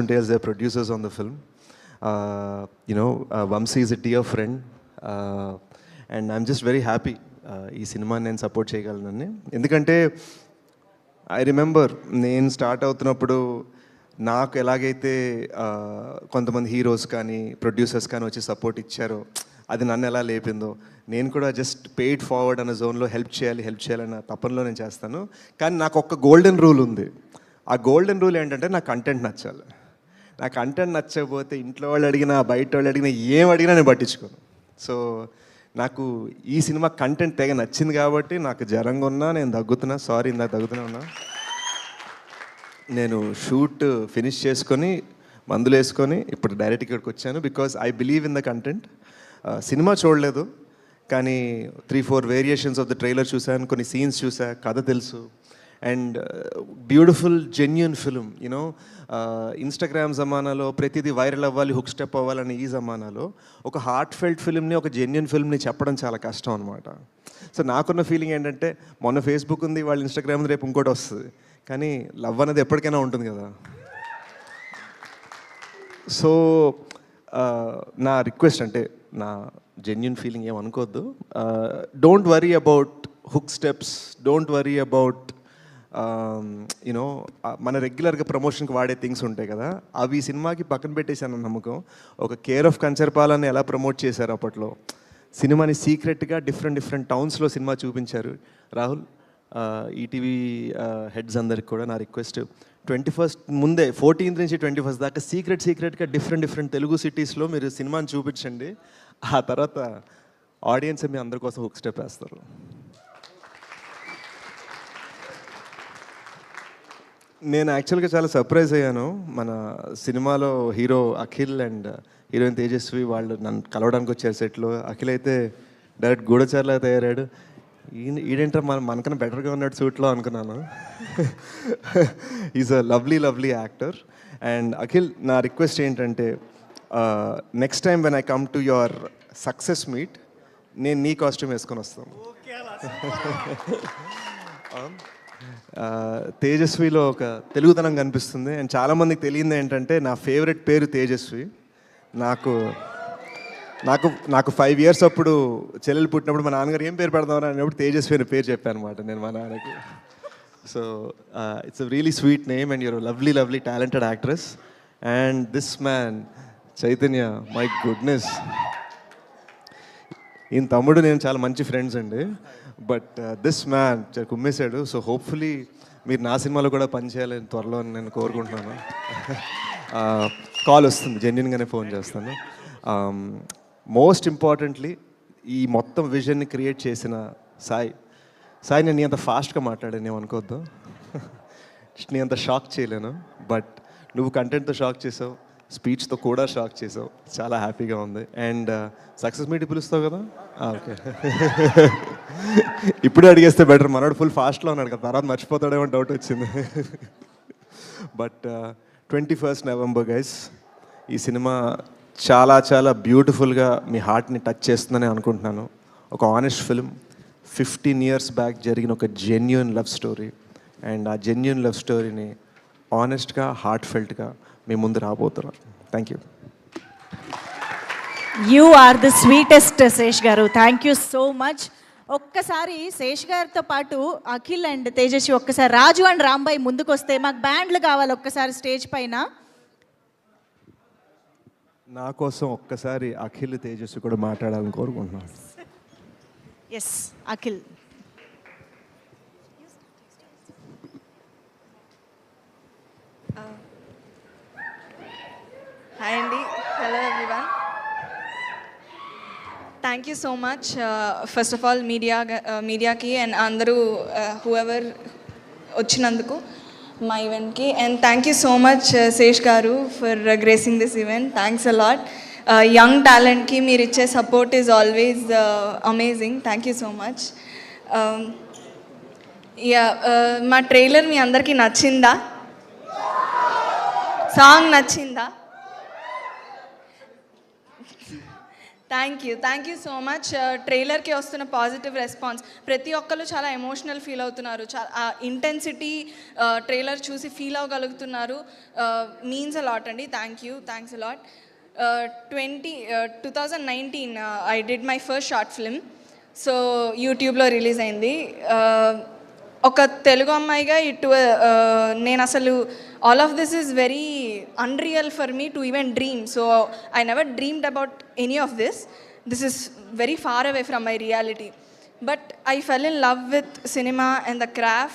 Tales, they're producers on the film. Vamsi is a dear friend, and I'm just very happy ఈ సినిమాని నేను support చేయగలనని. ఎందుకంటే I remember నేను start అవుతున్నప్పుడు నాకు ఎలాగైతే కొంతమంది హీరోస్ కానీ ప్రొడ్యూసర్స్ కానీ వచ్చి సపోర్ట్ ఇచ్చారో, అది నన్ను ఎలా లేపిందో, నేను కూడా జస్ట్ పెయిడ్ ఫార్వర్డ్ అన్న జోన్లో హెల్ప్ చేయాలన్న తపనలో నేను చేస్తాను. కానీ నాకు ఒక గోల్డెన్ రూల్ ఉంది. ఆ గోల్డెన్ రూల్ ఏంటంటే నాకు కంటెంట్ నచ్చాలి. నాకు కంటెంట్ నచ్చకపోతే ఇంట్లో వాళ్ళు అడిగినా బయట వాళ్ళు అడిగినా ఏం అడిగినా నేను పట్టించుకోను. సో నాకు ఈ సినిమా కంటెంట్ తెగ నచ్చింది కాబట్టి నాకు జ్వరంగా ఉన్నా నేను దగ్గుతున్నా, సారీ ఇందాక దగ్గుతూనే ఉన్నా. నేను షూట్ ఫినిష్ చేసుకొని మందులు వేసుకొని ఇప్పుడు డైరెక్ట్ ఇక్కడికి వచ్చాను. Because I believe in the content. Cinema చూడలేదు కానీ 3-4 వేరియేషన్స్ ఆఫ్ ద ట్రైలర్ చూశాను, కొన్ని సీన్స్ చూసా, కథ తెలుసు. And beautiful genuine film. You know Instagram జమానాలో ప్రతిదీ వైరల్ అవ్వాలి, హుక్ స్టెప్ అవ్వాలని ఈ జమానాలో ఒక హార్ట్ ఫెల్ట్ ఫిల్మ్ని, ఒక జెన్యూన్ ఫిల్మ్ని చెప్పడం చాలా కష్టం అనమాట. సో నాకున్న ఫీలింగ్ ఏంటంటే మొన్న ఫేస్బుక్ ఉంది, వాళ్ళు ఇన్స్టాగ్రామ్ రేపు ఇంకోటి వస్తుంది, కానీ లవ్ అనేది ఎప్పటికైనా ఉంటుంది కదా. సో నా రిక్వెస్ట్ అంటే నా జెన్యూన్ ఫీలింగ్ ఏమనుకోవద్దు. Don't worry about hook steps, don't worry about మన రెగ్యులర్గా ప్రమోషన్కి వాడే థింగ్స్ ఉంటాయి కదా, అవి ఈ సినిమాకి పక్కన పెట్టేశాను నమ్మకం. ఒక కేర్ ఆఫ్ కంచర్పాలని ఎలా ప్రమోట్ చేశారు అప్పట్లో, సినిమాని సీక్రెట్గా డిఫరెంట్ టౌన్స్లో సినిమా చూపించారు. రాహుల్, ఈటీవీ హెడ్స్ అందరికి కూడా నా రిక్వెస్ట్, 21st ముందే 14th నుంచి 21st దాకా సీక్రెట్గా డిఫరెంట్ తెలుగు సిటీస్లో మీరు సినిమాని చూపించండి. ఆ తర్వాత ఆడియన్స్ మీ అందరి కోసం హుక్ స్టెప్ వేస్తారు. నేను యాక్చువల్గా చాలా సర్ప్రైజ్ అయ్యాను. మన సినిమాలో hero Akhil and heroine Tejaswi వాళ్ళు నన్ను కలవడానికి వచ్చారు సెట్లో. అఖిల్ అయితే డైరెక్ట్ గూఢచారులా తయారాడు. ఈడేంటారు మనకన్నా బెటర్గా ఉన్నాడు సూట్లో అనుకున్నాను. Is a lovely actor. And Akhil, నా రిక్వెస్ట్ ఏంటంటే next time when I come to your success meet నేను నీ కాస్ట్యూమ్ వేసుకొని వస్తాను. తేజస్విలో ఒక తెలుగుతనం కనిపిస్తుంది. అండ్ చాలామందికి తెలియదు ఏంటంటే నా ఫేవరెట్ పేరు తేజస్వి. నాకు 5 years అప్పుడు చెల్లెలు పుట్టినప్పుడు మా నాన్నగారు ఏం పేరు పెడదామని అన్నప్పుడు తేజస్వి అనే పేరు చెప్పాను అనమాట నేను మా నాన్నకి. So it's a really sweet name and your lovely talented actress. And this man Chaitanya, my goodness, ఈయన తమ్ముడు నేను చాలా మంచి ఫ్రెండ్స్ అండి. బట్ దిస్ మ్యాన్ కుమ్మేశాడు. సో హోప్ఫుల్లీ మీరు నా సినిమాలో కూడా పనిచేయాలని త్వరలో నేను కోరుకుంటున్నాను. కాల్ వస్తుంది, జెన్యున్గానే ఫోన్ చేస్తాను. మోస్ట్ ఇంపార్టెంట్లీ ఈ మొత్తం విజన్ని క్రియేట్ చేసిన సాయి, నేను నీ అంత ఫాస్ట్గా మాట్లాడాను ఏమనుకోవద్దు, నీ అంత షాక్ చేయలేను. బట్ నువ్వు కంటెంట్తో షాక్ చేసావు, స్పీచ్తో కూడా షాక్ చేసావు, చాలా హ్యాపీగా ఉంది. అండ్ సక్సెస్ మీట్ పిలుస్తావు కదా, ఓకే. ఇప్పుడే అడిగేస్తే బెటర్, మనోడు ఫుల్ ఫాస్ట్లో ఉన్నాడు కదా, తర్వాత మర్చిపోతాడేమో డౌట్ వచ్చింది. బట్ 21st November గైస్, ఈ సినిమా చాలా బ్యూటిఫుల్గా మీ హార్ట్ని టచ్ చేస్తుందని అనుకుంటున్నాను. ఒక ఆనెస్ట్ ఫిల్మ్, 15 years బ్యాక్ జరిగిన ఒక జెన్యూన్ లవ్ స్టోరీ. అండ్ ఆ జెన్యూన్ లవ్ స్టోరీని ఆనెస్ట్గా, హార్ట్ ఫెల్ట్గా మీ ముందు రాబోతున్నారు. Thank you. You are the sweetest Sesh garu, thank you so much. ఒక్కసారి శేష్ గారితో పాటు అఖిల్ అండ్ తేజస్వి, ఒక్కసారి రాజు అండ్ రాంబాయ్ ముందుకు వస్తే మాకు బ్యాండ్లు కావాలి ఒక్కసారి స్టేజ్ పైన. నా కోసం ఒక్కసారి అఖిల్ తేజస్వి కూడా మాట్లాడాలని కోరుకుంటున్నాను. ఎస్ అఖిల్. హాయ్ అండి, hello everyone. Thank you so much first of all మీడియాకి అండ్ అందరూ హూఎవర్ వచ్చినందుకు మా ఈవెంట్కి. And thank you so much Sesh గారు for gracing this event. Thanks a lot. Young టాలెంట్కి మీరు ఇచ్చే support is always amazing. Thank you so much. మా ట్రైలర్ మీ అందరికీ నచ్చిందా? సాంగ్ నచ్చిందా? Thank you so much. ట్రైలర్కి వస్తున్న పాజిటివ్ రెస్పాన్స్, ప్రతి ఒక్కరు చాలా ఎమోషనల్ ఫీల్ అవుతున్నారు, చాలా ఇంటెన్సిటీ ట్రైలర్ చూసి ఫీల్ అవ్వగలుగుతున్నారు. మీన్స్ అ లాట్ అండి. Thanks a lot. 2019 I did my first short film. So యూట్యూబ్లో రిలీజ్ అయింది. ఒక తెలుగు అమ్మాయిగా నేను అసలు all of this is very unreal for me to even dream. So I never dreamed about any of this is very far away from my reality. But I fell in love with cinema and the craft.